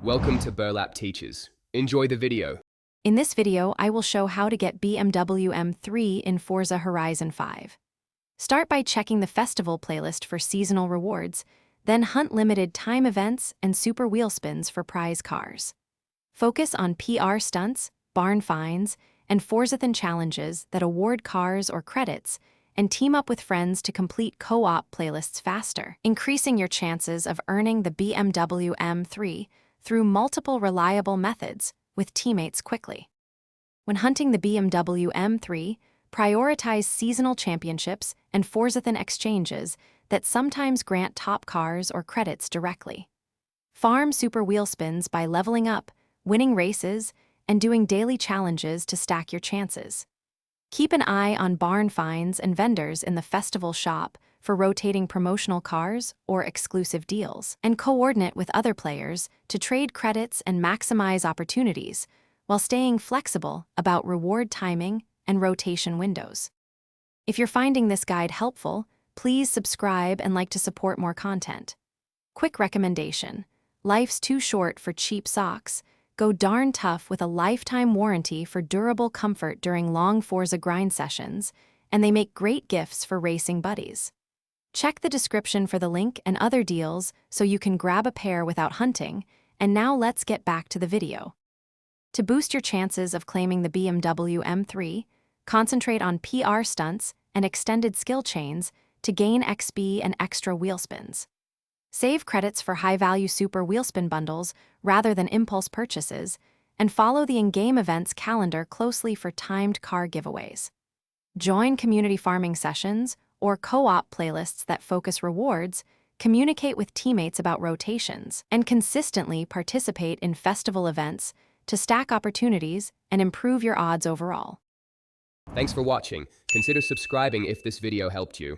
Welcome to Burlap Teachers. Enjoy the video. In this video, I will show how to get BMW M3 in Forza Horizon 5. Start by checking the festival playlist for seasonal rewards, then hunt limited time events and super wheel spins for prize cars. Focus on PR stunts, barn finds, and Forzathon challenges that award cars or credits, and team up with friends to complete co-op playlists faster, increasing your chances of earning the BMW M3 through multiple reliable methods with teammates quickly. When hunting the BMW M3, prioritize seasonal championships and Forzathon exchanges that sometimes grant top cars or credits directly. Farm super wheel spins by leveling up, winning races, and doing daily challenges to stack your chances. Keep an eye on barn finds and vendors in the festival shop for rotating promotional cars or exclusive deals, and coordinate with other players to trade credits and maximize opportunities while staying flexible about reward timing and rotation windows. If you're finding this guide helpful, please subscribe and like to support more content. Quick recommendation: life's too short for cheap socks. Go darn tough with a lifetime warranty for durable comfort during long Forza grind sessions, and they make great gifts for racing buddies. Check the description for the link and other deals so you can grab a pair without hunting, and now let's get back to the video. To boost your chances of claiming the BMW M3, concentrate on PR stunts and extended skill chains to gain XP and extra wheel spins. Save credits for high-value super wheelspin bundles rather than impulse purchases, and follow the in-game events calendar closely for timed car giveaways. Join community farming sessions or co-op playlists that focus rewards, communicate with teammates about rotations, and consistently participate in festival events to stack opportunities and improve your odds overall. Thanks for watching. Consider subscribing if this video helped you.